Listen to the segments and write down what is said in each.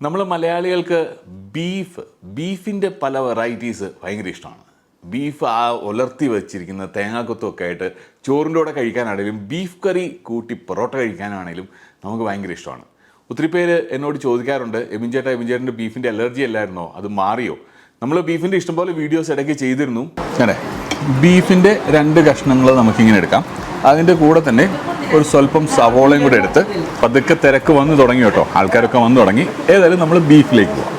നമ്മൾ മലയാളികൾക്ക് ബീഫിൻ്റെ പല വെറൈറ്റീസ് ഭയങ്കര ഇഷ്ടമാണ്. ബീഫ് ഉലർത്തി വെച്ചിരിക്കുന്ന തേങ്ങാക്കൊത്തൊക്കെ ആയിട്ട് ചോറിൻ്റെ കൂടെ കഴിക്കാനാണെങ്കിലും ബീഫ് കറി കൂട്ടി പൊറോട്ട കഴിക്കാനാണെങ്കിലും നമുക്ക് ഭയങ്കര ഇഷ്ടമാണ്. ഒത്തിരി പേര് എന്നോട് ചോദിക്കാറുണ്ട്, എബിൻ ചേട്ടൻ്റെ ബീഫിൻ്റെ അലർജി അല്ലായിരുന്നോ, അത് മാറിയോ? നമ്മൾ ബീഫിൻ്റെ ഇഷ്ടംപോലെ വീഡിയോസ് ഇടയ്ക്ക് ചെയ്തിരുന്നു. അതെ, ബീഫിൻ്റെ 2 കഷ്ണങ്ങൾ നമുക്കിങ്ങനെ എടുക്കാം. അതിൻ്റെ കൂടെ തന്നെ ഒരു സ്വല്പം സവോളയും കൂടെ എടുത്ത് പതുക്കെ തിരക്ക് വന്ന് തുടങ്ങി കേട്ടോ, ആൾക്കാരൊക്കെ വന്ന് തുടങ്ങി. ഏതായാലും നമ്മൾ ബീഫിലേക്ക് പോകാം.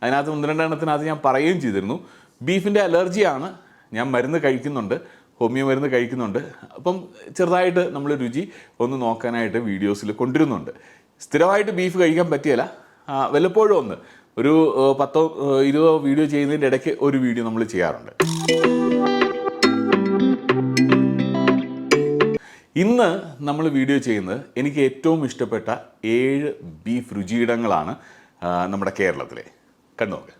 അതിനകത്ത് 1-2 എണ്ണത്തിനകത്ത് ഞാൻ പറയുകയും ചെയ്തിരുന്നു, ബീഫിൻ്റെ അലർജിയാണ്, ഞാൻ മരുന്ന് കഴിക്കുന്നുണ്ട്, ഹോമിയോ മരുന്ന് കഴിക്കുന്നുണ്ട്. അപ്പം ചെറുതായിട്ട് നമ്മൾ രുചി ഒന്ന് നോക്കാനായിട്ട് വീഡിയോസിൽ കൊണ്ടുവരുന്നുണ്ട്. സ്ഥിരമായിട്ട് ബീഫ് കഴിക്കാൻ പറ്റിയല്ല, വല്ലപ്പോഴും ഒന്ന് ഒരു 10-20 വീഡിയോ ചെയ്യുന്നതിൻ്റെ ഇടയ്ക്ക് ഒരു വീഡിയോ നമ്മൾ ചെയ്യാറുണ്ട്. ഇന്ന് നമ്മൾ വീഡിയോ ചെയ്യുന്നത് എനിക്ക് ഏറ്റവും ഇഷ്ടപ്പെട്ട 7 ബീഫ് രുചിയിടങ്ങളാണ് നമ്മുടെ കേരളത്തിലെ. കണ്ടുനോക്ക്.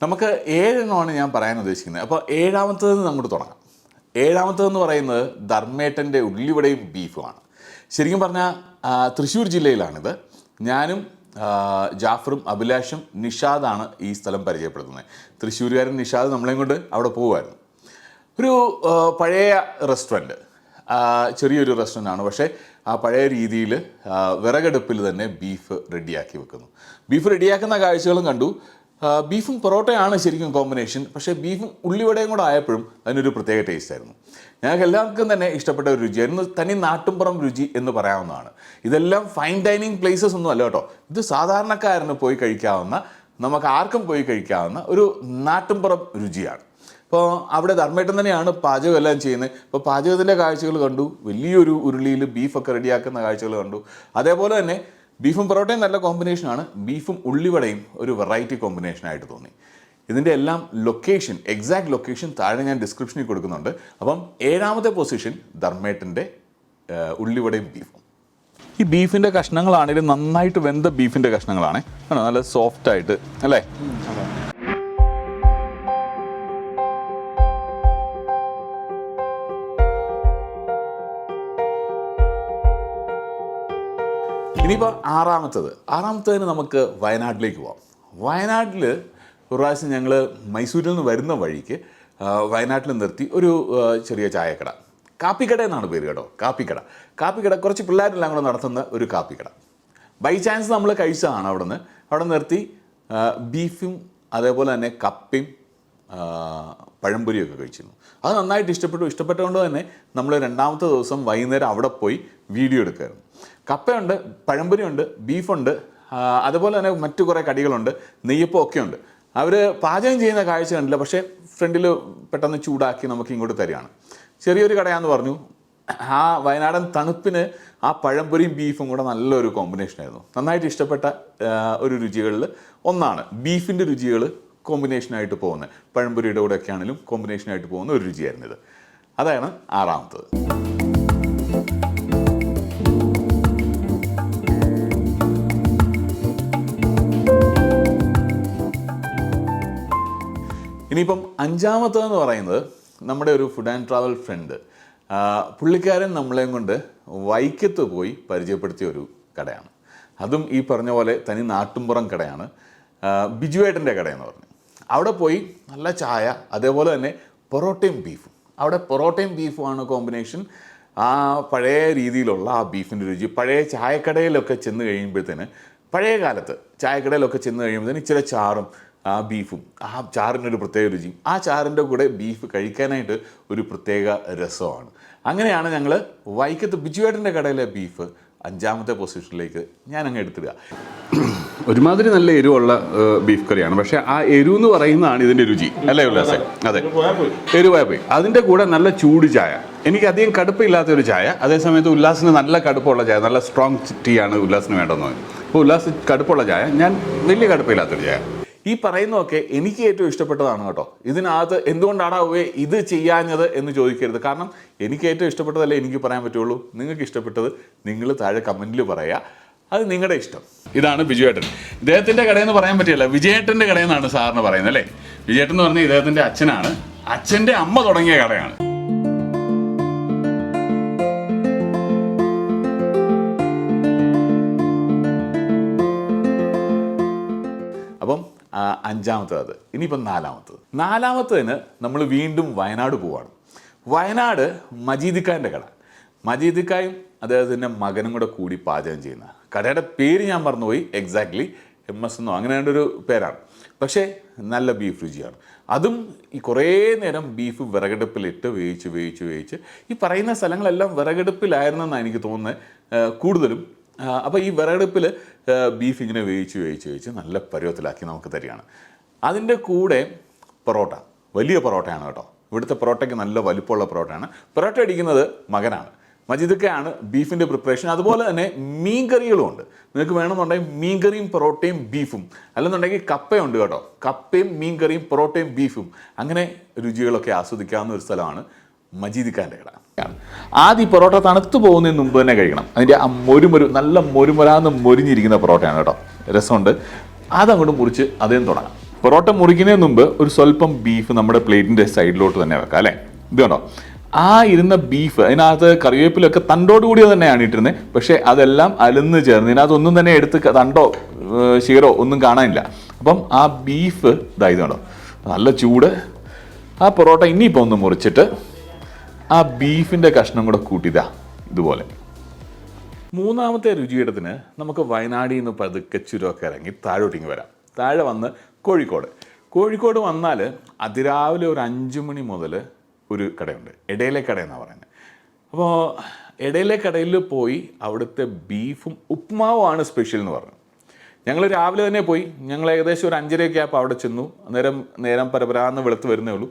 നമുക്ക് 7 എണ്ണമാണ് ഞാൻ പറയാൻ ഉദ്ദേശിക്കുന്നത്. അപ്പോൾ 7ാമത്തേത് നമുക്ക് തുടങ്ങാം. 7ാമത്തേതെന്ന് പറയുന്നത് ധർമ്മേട്ടൻ്റെ ഉള്ളിവടയും ബീഫുമാണ്. ശരിക്കും പറഞ്ഞാൽ തൃശ്ശൂർ ജില്ലയിലാണിത്. ഞാനും ജാഫറും അഭിലാഷും നിഷാദാണ് ഈ സ്ഥലം പരിചയപ്പെടുത്തുന്നത്. തൃശ്ശൂരുകാരൻ നിഷാദ് നമ്മളെയും കൊണ്ട് അവിടെ പോകുമായിരുന്നു. ഒരു പഴയ റെസ്റ്റോറൻറ്റ്, ചെറിയൊരു റെസ്റ്റോറൻ്റാണ്. പക്ഷേ ആ പഴയ രീതിയിൽ വിറകടുപ്പിൽ തന്നെ ബീഫ് റെഡിയാക്കി വെക്കുന്നു. ബീഫ് റെഡിയാക്കുന്ന കാഴ്ചകളും കണ്ടു. ബീഫും പൊറോട്ടയാണ് ശരിക്കും കോമ്പിനേഷൻ. പക്ഷേ ബീഫും ഉള്ളിവടയും കൂടെ ആയപ്പോഴും അതിനൊരു പ്രത്യേക ടേസ്റ്റ് ആയിരുന്നു. ഞങ്ങൾക്ക് എല്ലാവർക്കും തന്നെ ഇഷ്ടപ്പെട്ട ഒരു രുചിയായിരുന്നു. തനി നാട്ടുംപുറം രുചി എന്ന് പറയാവുന്നതാണ്. ഇതെല്ലാം ഫൈൻ ഡൈനിങ് പ്ലേസസ് ഒന്നും അല്ല കേട്ടോ. ഇത് സാധാരണക്കാരന് പോയി കഴിക്കാവുന്ന, നമുക്ക് ആർക്കും പോയി കഴിക്കാവുന്ന ഒരു നാട്ടുംപുറം രുചിയാണ്. ഇപ്പോൾ അവിടെ ധർമ്മേട്ടൻ തന്നെയാണ് പാചകം എല്ലാം ചെയ്യുന്നത്. ഇപ്പോൾ പാചകത്തിൻ്റെ കാഴ്ചകൾ കണ്ടു, വലിയൊരു ഉരുളിയിൽ ബീഫൊക്കെ റെഡിയാക്കുന്ന കാഴ്ചകൾ കണ്ടു. അതേപോലെ തന്നെ ബീഫും പൊറോട്ടയും നല്ല കോമ്പിനേഷനാണ്. ബീഫും ഉള്ളിവടയും ഒരു വെറൈറ്റി കോമ്പിനേഷനായിട്ട് തോന്നി. ഇതിൻ്റെ എല്ലാം ലൊക്കേഷൻ, എക്സാക്ട് ലൊക്കേഷൻ താഴെ ഞാൻ ഡിസ്ക്രിപ്ഷനിൽ കൊടുക്കുന്നുണ്ട്. അപ്പം 7ാമത്തെ പൊസിഷൻ ധർമ്മേട്ടൻ്റെ ഉള്ളിവടയും ബീഫും. ഈ ബീഫിൻ്റെ കഷ്ണങ്ങളാണെങ്കിലും നന്നായിട്ട് വെന്ത ബീഫിൻ്റെ കഷ്ണങ്ങളാണ്. ആണോ, നല്ല സോഫ്റ്റായിട്ട് അല്ലേ? ഇനിയിപ്പോൾ 6ാമത്തേതിന് നമുക്ക് വയനാട്ടിലേക്ക് പോകാം. വയനാട്ടിൽ ഒരു പ്രാവശ്യം ഞങ്ങൾ മൈസൂരിൽ നിന്ന് വരുന്ന വഴിക്ക് വയനാട്ടിൽ നിർത്തി ഒരു ചെറിയ ചായക്കട. കാപ്പിക്കട എന്നാണ് പേര് കേട്ടോ, കാപ്പിക്കട കുറച്ച് പിള്ളേരെല്ലാം കൂടെ നടത്തുന്ന ഒരു കാപ്പിക്കട. ബൈ ചാൻസ് നമ്മൾ കഴിച്ചതാണ്. അവിടെ നിർത്തി ബീഫും അതേപോലെ തന്നെ കപ്പയും പഴംപൊരിയൊക്കെ കഴിച്ചിരുന്നു. അത് നന്നായിട്ട് ഇഷ്ടപ്പെട്ടുകൊണ്ട് തന്നെ നമ്മൾ 2ാമത്തെ ദിവസം വൈകുന്നേരം അവിടെ പോയി വീഡിയോ എടുക്കുമായിരുന്നു. കപ്പയുണ്ട്, പഴംപൊരിയുണ്ട്, ബീഫുണ്ട്, അതുപോലെ തന്നെ മറ്റു കുറേ കടികളുണ്ട്, നെയ്യപ്പം ഒക്കെ ഉണ്ട്. അവർ പാചകം ചെയ്യുന്ന കാഴ്ച കണ്ടില്ല, പക്ഷേ ഫ്രണ്ടിൽ പെട്ടെന്ന് ചൂടാക്കി നമുക്ക് ഇങ്ങോട്ട് തരികയാണ്. ചെറിയൊരു കടയാന്ന് പറഞ്ഞു. ആ വയനാടൻ തണുപ്പിന് ആ പഴംപൊരിയും ബീഫും കൂടെ നല്ലൊരു കോമ്പിനേഷനായിരുന്നു. നന്നായിട്ട് ഇഷ്ടപ്പെട്ട ഒരു രുചികളിൽ ഒന്നാണ്. ബീഫിൻ്റെ രുചികൾ കോമ്പിനേഷനായിട്ട് പോകുന്നത്, പഴംപൊരിയുടെ കൂടെ ഒക്കെ ആണെങ്കിലും കോമ്പിനേഷനായിട്ട് പോകുന്ന ഒരു രുചിയായിരുന്നു ഇത്. അതാണ് 6ാമത്തേത്. ഇനിയിപ്പം 5ാമത്തേതെന്ന് പറയുന്നത് നമ്മുടെ ഒരു ഫുഡ് ആൻഡ് ട്രാവൽ ഫ്രണ്ട്, പുള്ളിക്കാരൻ നമ്മളെയും കൊണ്ട് വൈക്കത്ത് പോയി പരിചയപ്പെടുത്തിയ ഒരു കടയാണ്. അതും ഈ പറഞ്ഞ പോലെ തനി നാട്ടുംപുറം കടയാണ്, ബിജുവേട്ടൻ്റെ കടയെന്ന് പറഞ്ഞു. അവിടെ പോയി നല്ല ചായ, അതേപോലെ തന്നെ പൊറോട്ടയും ബീഫും. അവിടെ പൊറോട്ടയും ബീഫുമാണ് കോമ്പിനേഷൻ. ആ പഴയ രീതിയിലുള്ള ആ ബീഫിൻ്റെ രുചി പഴയ ചായക്കടയിലൊക്കെ ചെന്ന് കഴിയുമ്പോഴത്തേന്, പഴയ കാലത്ത് ചായക്കടയിലൊക്കെ ചെന്ന് കഴിയുമ്പോഴത്തേന് ഇച്ചിരി ചാറും ആ ബീഫും, ആ ചാറിനൊരു പ്രത്യേക രുചിയും, ആ ചാറിൻ്റെ കൂടെ ബീഫ് കഴിക്കാനായിട്ട് ഒരു പ്രത്യേക രസമാണ്. അങ്ങനെയാണ് ഞങ്ങൾ വൈക്കത്ത് ബിജുവേട്ടൻ്റെ കടയിലെ ബീഫ് 5ാമത്തെ പൊസിഷനിലേക്ക് ഞാൻ അങ്ങ് എടുത്തിടുക. ഒരുമാതിരി നല്ല എരിവുള്ള ബീഫ് കറിയാണ്, പക്ഷേ ആ എരിവ് എന്ന് പറയുന്നതാണ് ഇതിൻ്റെ രുചി, അല്ലേ ഉല്ലാസേ? അതെ, എരിവായി പോയി. അതിൻ്റെ കൂടെ നല്ല ചൂട് ചായ. എനിക്ക് അധികം കടുപ്പില്ലാത്തൊരു ചായ, അതേസമയത്ത് ഉല്ലാസിന് നല്ല കടുപ്പമുള്ള ചായ, നല്ല സ്ട്രോങ് ടീ ആണ് ഉല്ലാസിന് വേണ്ടതെന്ന് പറഞ്ഞു. അപ്പോൾ ഉല്ലാസ് കടുപ്പുള്ള ചായ, ഞാൻ വലിയ കടുപ്പില്ലാത്തൊരു ചായ. ഈ പറയുന്നതൊക്കെ എനിക്ക് ഏറ്റവും ഇഷ്ടപ്പെട്ടതാണ് കേട്ടോ. ഇതിനകത്ത് എന്തുകൊണ്ടാണ് ഇത് ചെയ്യാഞ്ഞത് എന്ന് ചോദിക്കരുത്. കാരണം എനിക്ക് ഏറ്റവും ഇഷ്ടപ്പെട്ടതല്ലേ എനിക്ക് പറയാൻ പറ്റുള്ളൂ. നിങ്ങൾക്ക് ഇഷ്ടപ്പെട്ടത് നിങ്ങൾ താഴെ കമൻറ്റിൽ പറയുക. അത് നിങ്ങളുടെ ഇഷ്ടം. ഇതാണ് ബിജുവേട്ടൻ. ഇദ്ദേഹത്തിൻ്റെ കടയെന്ന് പറയാൻ പറ്റില്ല, വിജയേട്ടൻ്റെ കടയെന്നാണ് സാറിന് പറയുന്നത് അല്ലേ? വിജയേട്ടൻ എന്ന് പറഞ്ഞാൽ ഇദ്ദേഹത്തിൻ്റെ അച്ഛനാണ്. അച്ഛൻ്റെ അമ്മ തുടങ്ങിയ കടയാണ്. അപ്പം അഞ്ചാമത്തത്. ഇനിയിപ്പം നാലാമത്തതിന് നമ്മൾ വീണ്ടും വയനാട് പോവാണ്. വയനാട് മജീദിക്കാൻ്റെ കട. മജീദിക്കായും അദ്ദേഹത്തിൻ്റെ മകനും കൂടെ കൂടി പാചകം ചെയ്യുന്ന കടയുടെ പേര് ഞാൻ മറന്നുപോയി, എക്സാക്ട്ലി MS എന്നോ അങ്ങനെ ഒരു പേരാണ്. പക്ഷേ നല്ല ബീഫ് രുചിയാണ്. അതും ഈ കുറേ നേരം ബീഫ് വിറകടുപ്പിലിട്ട് വേവിച്ച് ഈ പറയുന്ന സ്ഥലങ്ങളെല്ലാം വിറകടുപ്പിലായിരുന്നെന്നാണ് എനിക്ക് തോന്നുന്നത് കൂടുതലും. അപ്പോൾ ഈ വിറകടുപ്പിൽ ബീഫ് ഇങ്ങനെ വേവിച്ച് നല്ല പരുവത്തിലാക്കി നമുക്ക് തരികയാണ്. അതിൻ്റെ കൂടെ പൊറോട്ട, വലിയ പൊറോട്ടയാണ് കേട്ടോ. ഇവിടുത്തെ പൊറോട്ടയ്ക്ക് നല്ല വലിപ്പമുള്ള പൊറോട്ടയാണ്. പൊറോട്ട അടിക്കുന്നത് മകനാണ്. മജീദൊക്കെയാണ് ബീഫിൻ്റെ പ്രിപ്പറേഷൻ. അതുപോലെ തന്നെ മീൻകറികളും ഉണ്ട്. നിങ്ങൾക്ക് വേണമെന്നുണ്ടെങ്കിൽ മീൻകറിയും പൊറോട്ടയും ബീഫും, അല്ലെന്നുണ്ടെങ്കിൽ കപ്പയുണ്ട് കേട്ടോ. കപ്പയും മീൻകറിയും പൊറോട്ടയും ബീഫും, അങ്ങനെ രുചികളൊക്കെ ആസ്വദിക്കാവുന്ന ഒരു സ്ഥലമാണ് മജീദിക്കാൻ്റെ കട. ആദ്യം പൊറോട്ട തണുത്ത് പോകുന്നതിന് മുമ്പ് തന്നെ കഴിക്കണം. അതിൻ്റെ ആ നല്ല മൊരുമൊരാന്ന് മൊരിഞ്ഞിരിക്കുന്ന പൊറോട്ടയാണ് കേട്ടോ, രസമുണ്ട്. അതങ്ങോട്ട് മുറിച്ച് അതേം തുടങ്ങാം. പൊറോട്ട മുറിക്കുന്നതിന് മുമ്പ് ഒരു സ്വല്പം ബീഫ് നമ്മുടെ പ്ലേറ്റിൻ്റെ സൈഡിലോട്ട് തന്നെ വെക്കാം അല്ലേ? ഇത് കണ്ടോ, ആ ഇരുന്ന ബീഫ് അതിനകത്ത് കറിവേപ്പിലൊക്കെ തണ്ടോടുകൂടി തന്നെയാണ് ഇട്ടിരുന്നത്. പക്ഷേ അതെല്ലാം അലന്ന് ചേർന്ന് ഇതിനകത്തൊന്നും തന്നെ എടുത്ത് തണ്ടോ ശീറോ ഒന്നും കാണാനില്ല. അപ്പം ആ ബീഫ് ഇതായത് കണ്ടോ, നല്ല ചൂട്. ആ പൊറോട്ട ഇനിയിപ്പോൾ ഒന്ന് മുറിച്ചിട്ട് ആ ബീഫിൻ്റെ കഷ്ണം കൂടെ കൂട്ടിയതാ ഇതുപോലെ. മൂന്നാമത്തെ രുചിയിടത്തിന് നമുക്ക് വയനാടിൽ നിന്ന് പതുക്കെ ചുരമൊക്കെ ഇറങ്ങി താഴോട്ടിങ്ങ് വരാം. താഴെ വന്ന് കോഴിക്കോട് വന്നാൽ അതിരാവിലെ ഒരു 5 മണി മുതൽ ഒരു കടയുണ്ട്, ഇടയിലെ കട എന്നാണ് പറയുന്നത്. അപ്പോൾ ഇടയിലെ കടയിൽ പോയി അവിടുത്തെ ബീഫും ഉപ്മാവുമാണ് സ്പെഷ്യൽ എന്ന് പറഞ്ഞു. ഞങ്ങൾ രാവിലെ തന്നെ പോയി. ഞങ്ങൾ ഏകദേശം ഒരു 5:30 ആയപ്പോൾ അവിടെ ചെന്നു. നേരം പരപരാന്ന് വെളുത്ത് വരുന്നേ ഉള്ളൂ.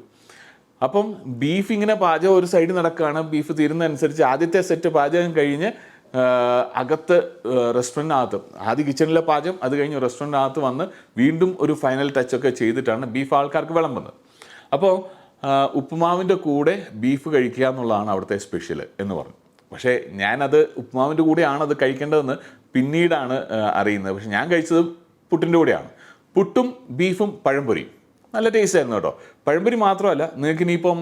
അപ്പം ബീഫ് ഇങ്ങനെ പാചകം ഒരു സൈഡിൽ നടക്കുകയാണ്. ബീഫ് തീരുന്നതനുസരിച്ച് ആദ്യത്തെ സെറ്റ് പാചകം കഴിഞ്ഞ് അകത്ത് റെസ്റ്റോറൻറ്റിനകത്ത് ആദ്യം കിച്ചണിലെ പാചകം, അത് കഴിഞ്ഞ് റെസ്റ്റോറൻറ്റിനകത്ത് വന്ന് വീണ്ടും ഒരു ഫൈനൽ ടച്ചൊക്കെ ചെയ്തിട്ടാണ് ബീഫ് ആൾക്കാർക്ക് വിളമ്പുന്നത്. അപ്പോൾ ഉപ്പുമാവിൻ്റെ കൂടെ ബീഫ് കഴിക്കുക എന്നുള്ളതാണ് അവിടുത്തെ സ്പെഷ്യൽ എന്ന് പറഞ്ഞു. പക്ഷേ ഞാനത് ഉപ്പുമാവിൻ്റെ കൂടെയാണ് അത് കഴിക്കേണ്ടതെന്ന് പിന്നീടാണ് അറിയുന്നത്. പക്ഷെ ഞാൻ കഴിച്ചത് പുട്ടിൻ്റെ കൂടെയാണ്. പുട്ടും ബീഫും പഴംപൊരിയും നല്ല ടേസ്റ്റ് ആയിരുന്നു കേട്ടോ. പഴംപൊരി മാത്രമല്ല, നിങ്ങൾക്ക് ഇനിയിപ്പം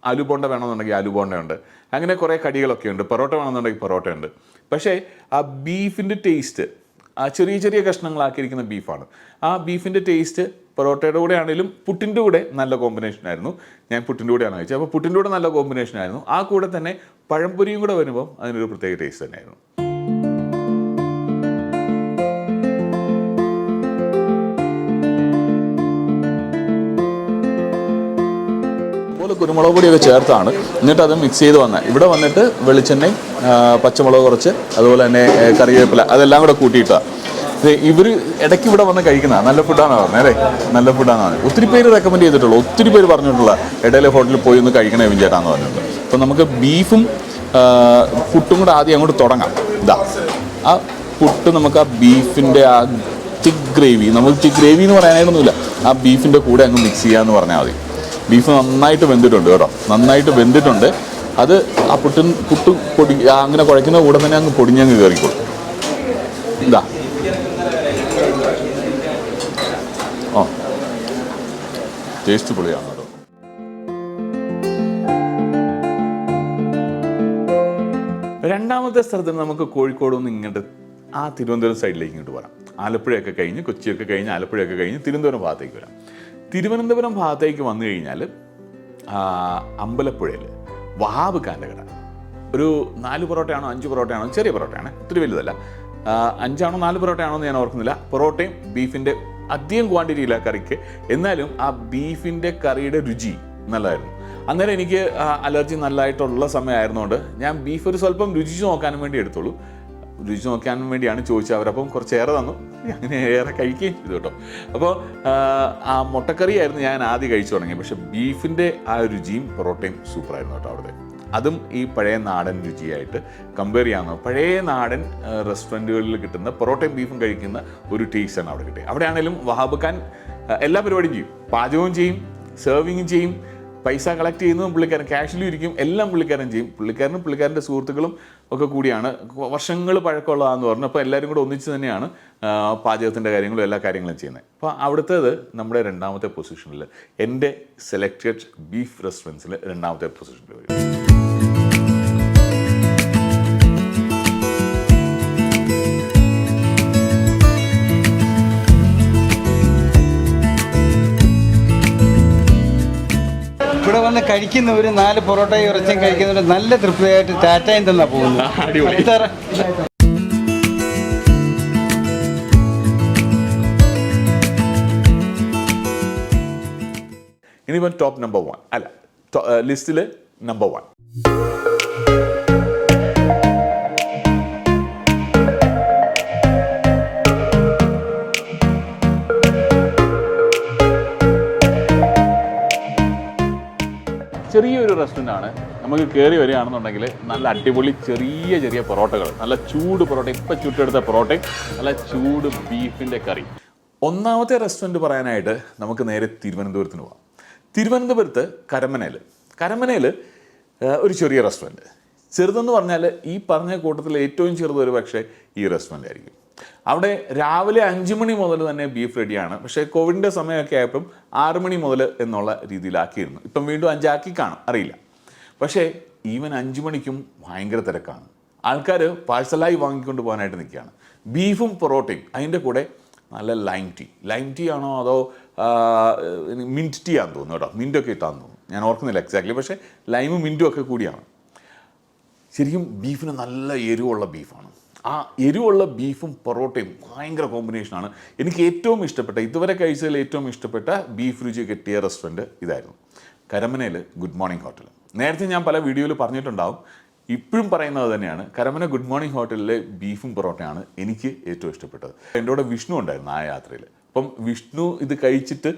ആലു ബോണ്ട വേണമെന്നുണ്ടെങ്കിൽ ആലു ബോണ്ടയുണ്ട്. അങ്ങനെ കുറേ കടികളൊക്കെ ഉണ്ട്. പൊറോട്ട വേണമെന്നുണ്ടെങ്കിൽ പൊറോട്ടയുണ്ട്. പക്ഷേ ആ ബീഫിൻ്റെ ടേസ്റ്റ്, ആ ചെറിയ കഷ്ണങ്ങളാക്കിയിരിക്കുന്ന ബീഫാണ്. ആ ബീഫിൻ്റെ ടേസ്റ്റ് പൊറോട്ടയുടെ കൂടെ ആണെങ്കിലും പുട്ടിൻ്റെ കൂടെ നല്ല കോമ്പിനേഷനായിരുന്നു. ഞാൻ പുട്ടിൻ്റെ കൂടെയാണ് കഴിച്ചത്. അപ്പോൾ പുട്ടിൻ്റെ കൂടെ നല്ല കോമ്പിനേഷനായിരുന്നു. ആ കൂടെ തന്നെ പഴംപൊരിയും കൂടെ വരുമ്പോൾ അതിനൊരു പ്രത്യേക ടേസ്റ്റ് തന്നെയായിരുന്നു. കുരുമുളക് പൊടിയൊക്കെ ചേർത്താണ്. എന്നിട്ട് അത് മിക്സ് ചെയ്ത് വന്നാൽ ഇവിടെ വന്നിട്ട് വെളിച്ചെണ്ണയും പച്ചമുളക് കുറച്ച്, അതുപോലെ തന്നെ കറിവേപ്പില, അതെല്ലാം കൂടെ കൂട്ടിയിട്ടാണ് ഇവർ ഇടയ്ക്ക് ഇവിടെ വന്ന് കഴിക്കുന്നതാണ്. നല്ല ഫുഡാണ് പറഞ്ഞത് അല്ലേ? നല്ല ഫുഡാണ് പറഞ്ഞത്. ഒത്തിരി പേര് റെക്കമെൻഡ് ചെയ്തിട്ടുള്ളൂ, ഒത്തിരി പേര് പറഞ്ഞിട്ടുള്ള ഇടയിലെ ഹോട്ടലിൽ പോയി ഒന്ന് കഴിക്കണേ വിചാരാന്ന് പറഞ്ഞിട്ടുണ്ട്. അപ്പോൾ നമുക്ക് ബീഫും പുട്ടും കൂടെ ആദ്യം അങ്ങോട്ട് തുടങ്ങാം. ഇതാ ആ പുട്ട് നമുക്ക് ആ ബീഫിൻ്റെ ആ തിക്ക് ഗ്രേവി, നമുക്ക് തിക്ക് ഗ്രേവി എന്ന് പറയാനായിട്ടൊന്നുമില്ല, ആ ബീഫിൻ്റെ കൂടെ അങ്ങ് മിക്സ് ചെയ്യാമെന്ന് പറഞ്ഞാൽ മതി. ബീഫ് നന്നായിട്ട് വെന്തിട്ടുണ്ട് കേട്ടോ, നന്നായിട്ട് വെന്തിട്ടുണ്ട്. അത് ആ പുട്ട് പൊടി അങ്ങനെ കുഴയ്ക്കുന്ന കൂടെ തന്നെ അങ്ങ് പൊടിഞ്ഞങ്ങ് കയറിക്കോളും. ഇതാ ടേസ്റ്റ് പൊളിയാണ് കേട്ടോ. രണ്ടാമത്തെ സ്ഥലത്തിന് നമുക്ക് കോഴിക്കോട് നിന്ന് ഇങ്ങോട്ട് ആ തിരുവനന്തപുരം സൈഡിലേക്ക് ഇങ്ങോട്ട് വരാം. ആലപ്പുഴയൊക്കെ കഴിഞ്ഞ്, കൊച്ചിയൊക്കെ കഴിഞ്ഞ്, ആലപ്പുഴയൊക്കെ കഴിഞ്ഞ് തിരുവനന്തപുരം ഭാഗത്തേക്ക് വരാം. തിരുവനന്തപുരം ഭാഗത്തേക്ക് വന്നു കഴിഞ്ഞാൽ അമ്പലപ്പുഴയിൽ വഹാബ് ഖാൻ്റെ കട. ഒരു 4 പൊറോട്ടയാണോ 5 പൊറോട്ടയാണോ, ചെറിയ പൊറോട്ടയാണ്, ഒത്തിരി വലുതല്ല. 5 ആണോ 4 പൊറോട്ടയാണോ എന്ന് ഞാൻ ഓർക്കുന്നില്ല. പൊറോട്ടയും ബീഫിൻ്റെ അധികം ക്വാണ്ടിറ്റിയില്ല കറിക്ക്, എന്നാലും ആ ബീഫിൻ്റെ കറിയുടെ രുചി നല്ലതായിരുന്നു. അന്നേരം എനിക്ക് അലർജി നല്ലതായിട്ടുള്ള സമയമായിരുന്നുകൊണ്ട് ഞാൻ ബീഫ് ഒരു സ്വല്പം രുചിച്ച് നോക്കാനും വേണ്ടി എടുത്തോളൂ. രുചി നോക്കാനും വേണ്ടിയാണ് ചോദിച്ചത്. അവരപ്പം കുറച്ചേറെ തന്നു, അങ്ങനെ ഏറെ കഴിക്കുകയും ചെയ്തു കേട്ടോ. അപ്പോൾ ആ മുട്ടക്കറിയായിരുന്നു ഞാൻ ആദ്യം കഴിച്ചു തുടങ്ങി. പക്ഷേ ബീഫിൻ്റെ ആ രുചിയും പൊറോട്ടയും സൂപ്പറായിരുന്നു കേട്ടോ അവിടുത്തെ. അതും ഈ പഴയ നാടൻ രുചിയായിട്ട് കമ്പയർ ചെയ്യാവുന്ന പഴയ നാടൻ റെസ്റ്റോറൻറ്റുകളിൽ കിട്ടുന്ന പൊറോട്ടയും ബീഫും കഴിക്കുന്ന ഒരു ടേസ്റ്റാണ് അവിടെ കിട്ടിയത്. അവിടെ ആണെങ്കിലും വഹാബ് ഖാൻ എല്ലാ പരിപാടിയും ചെയ്യും, പാചകവും ചെയ്യും, സെർവിങ്ങും ചെയ്യും, പൈസ കളക്ട് ചെയ്യുന്നതും പുള്ളിക്കാരൻ, ക്യാഷിലും ഇരിക്കും, എല്ലാം പുള്ളിക്കാരൻ ചെയ്യും. പുള്ളിക്കാരനും പുള്ളിക്കാരൻ്റെ സുഹൃത്തുക്കളും ഒക്കെ കൂടിയാണ്, വർഷങ്ങൾ പഴക്കമുള്ളതാണെന്ന് പറഞ്ഞു. അപ്പോൾ എല്ലാവരും കൂടെ ഒന്നിച്ച് തന്നെയാണ് പാചകത്തിൻ്റെ കാര്യങ്ങളും എല്ലാ കാര്യങ്ങളും ചെയ്യുന്നത്. അപ്പോൾ അവിടുത്തേത് നമ്മുടെ രണ്ടാമത്തെ പൊസിഷനിൽ, എൻ്റെ സെലക്റ്റഡ് ബീഫ് റെസ്റ്റോറൻറ്റ്സിൽ രണ്ടാമത്തെ പൊസിഷനിൽ വരും. ഇവിടെ വന്ന് കഴിക്കുന്നവർ 4 പൊറോട്ടയും ഇറച്ചിയും കഴിക്കുന്നവർ നല്ല തൃപ്തിയായിട്ട് ടാറ്റയും തന്നാ പോകുന്നത്. ഇനിയിപ്പോൾ ടോപ്പ് നമ്പർ 1 അല്ല, ലിസ്റ്റിൽ നമ്പർ 1. ചെറിയൊരു റെസ്റ്റോറൻ്റ് ആണ്. നമുക്ക് കയറി വരികയാണെന്നുണ്ടെങ്കിൽ നല്ല അടിപൊളി ചെറിയ ചെറിയ പൊറോട്ടകൾ, നല്ല ചൂട് പൊറോട്ട, ഇപ്പം ചുട്ടെടുത്ത പൊറോട്ടയും നല്ല ചൂട് ബീഫിൻ്റെ കറി. ഒന്നാമത്തെ റെസ്റ്റോറൻറ്റ് പറയാനായിട്ട് നമുക്ക് നേരെ തിരുവനന്തപുരത്തിന് പോകാം. തിരുവനന്തപുരത്ത് കരമനയിൽ ഒരു ചെറിയ റെസ്റ്റോറൻറ്റ്. ചെറുതെന്ന് പറഞ്ഞാൽ ഈ പറഞ്ഞ കൂട്ടത്തിൽ ഏറ്റവും ചെറുത് ഒരു പക്ഷേ ഈ റെസ്റ്റോറൻ്റ് ആയിരിക്കും. അവിടെ രാവിലെ 5 മണി മുതൽ തന്നെ ബീഫ് റെഡിയാണ്. പക്ഷേ കോവിഡിൻ്റെ സമയമൊക്കെ ആയപ്പം 6 മണി മുതൽ എന്നുള്ള രീതിയിലാക്കിയിരുന്നു. ഇപ്പം വീണ്ടും 5 ആക്കി കാണും, അറിയില്ല. പക്ഷേ ഈവൻ 5 മണിക്കും ഭയങ്കര തിരക്കാണ്. ആൾക്കാർ പാഴ്സലായി വാങ്ങിക്കൊണ്ട് പോകാനായിട്ട് നിൽക്കുകയാണ്. ബീഫും പൊറോട്ടയും, അതിൻ്റെ കൂടെ നല്ല ലൈം ടീ ആണോ അതോ മിൻറ്റ് ടീ ആണെന്ന് തോന്നുന്നു കേട്ടോ, മിൻറ്റൊക്കെ ഇട്ടാന്ന് തോന്നുന്നു, ഞാൻ ഓർക്കുന്നില്ല എക്സാക്ട്ലി. പക്ഷേ ലൈമും മിൻറ്റും ഒക്കെ കൂടിയാണ്. ശരിക്കും ബീഫിന് നല്ല എരിവുള്ള ബീഫാണ്. ആ എരിവുള്ള ബീഫും പൊറോട്ടയും ഭയങ്കര കോമ്പിനേഷനാണ്. എനിക്ക് ഏറ്റവും ഇഷ്ടപ്പെട്ട, ഇതുവരെ കഴിച്ചതിൽ ഏറ്റവും ഇഷ്ടപ്പെട്ട ബീഫ് രുചി കിട്ടിയ റെസ്റ്റോറൻറ്റ് ഇതായിരുന്നു, കരമനയിൽ ഗുഡ് മോർണിംഗ് ഹോട്ടൽ. നേരത്തെ ഞാൻ പല വീഡിയോയിൽ പറഞ്ഞിട്ടുണ്ടാവും, ഇപ്പോഴും പറയുന്നത് തന്നെയാണ്. കരമന ഗുഡ് മോർണിംഗ് ഹോട്ടലിലെ ബീഫും പൊറോട്ടയാണ് എനിക്ക് ഏറ്റവും ഇഷ്ടപ്പെട്ടത്. എൻ്റെ കൂടെ വിഷ്ണു ഉണ്ടായിരുന്നു ആ യാത്രയിൽ. അപ്പം വിഷ്ണു ഇത് കഴിച്ചിട്ട്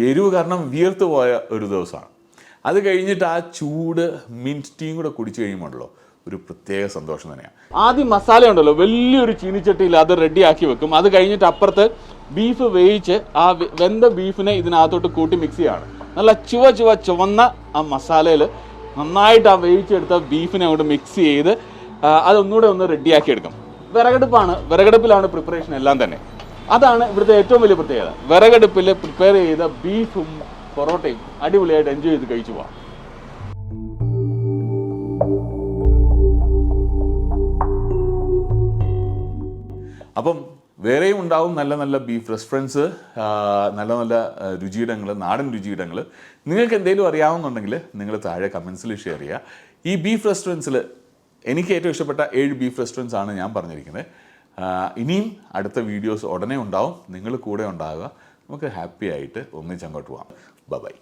എരിവ് കാരണം വിയർത്ത് പോയ ഒരു ദിവസമാണ്. അത് കഴിഞ്ഞിട്ട് ആ ചൂട് മിൻറ്റ് ടീയും കൂടെ കുടിച്ചു കഴിയുമ്പോഴല്ലോ ഒരു പ്രത്യേക സന്തോഷം തന്നെയാണ്. ആദ്യം മസാല ഉണ്ടല്ലോ, വലിയൊരു ചീനിച്ചട്ടിയിൽ അത് റെഡിയാക്കി വെക്കും. അത് കഴിഞ്ഞിട്ട് അപ്പുറത്ത് ബീഫ് വേവിച്ച് ആ വെന്ത ബീഫിനെ ഇതിനകത്തോട്ട് കൂട്ടി മിക്സ് ചെയ്യാണ്. നല്ല ചുവന്ന ആ മസാലയിൽ നന്നായിട്ട് ആ വേവിച്ചെടുത്ത ബീഫിനെ അങ്ങോട്ട് മിക്സ് ചെയ്ത് അതൊന്നുകൂടെ ഒന്ന് റെഡിയാക്കി എടുക്കും. വിറകടുപ്പിലാണ് പ്രിപ്പറേഷൻ എല്ലാം തന്നെ. അതാണ് ഇവിടുത്തെ ഏറ്റവും വലിയ പ്രത്യേകത. വിറകടുപ്പിൽ പ്രിപ്പയർ ചെയ്ത ബീഫും പൊറോട്ടയും അടിപൊളിയായിട്ട് എൻജോയ് ചെയ്ത് കഴിച്ചു പോവാം. അപ്പം വേറെയും ഉണ്ടാവും നല്ല നല്ല ബീഫ് റെസ്റ്റോറൻറ്റ്സ്, നല്ല നല്ല രുചിയിടങ്ങൾ, നാടൻ രുചിയിടങ്ങൾ. നിങ്ങൾക്ക് എന്തെങ്കിലും അറിയാവുന്നുണ്ടെങ്കിൽ നിങ്ങൾ താഴെ കമൻസിൽ ഷെയർ ചെയ്യുക. ഈ ബീഫ് റെസ്റ്റോറൻറ്റ്സിൽ എനിക്ക് ഏറ്റവും ഇഷ്ടപ്പെട്ട 7 ബീഫ് റെസ്റ്റോറൻറ്റ്സ് ആണ് ഞാൻ പറഞ്ഞിരിക്കുന്നത്. ഇനിയും അടുത്ത വീഡിയോസ് ഉടനെ ഉണ്ടാവും. നിങ്ങൾ കൂടെ ഉണ്ടാവുക. നമുക്ക് ഹാപ്പി ആയിട്ട് ഒന്നിച്ചങ്ങോട്ട് പോകാം. ബൈ.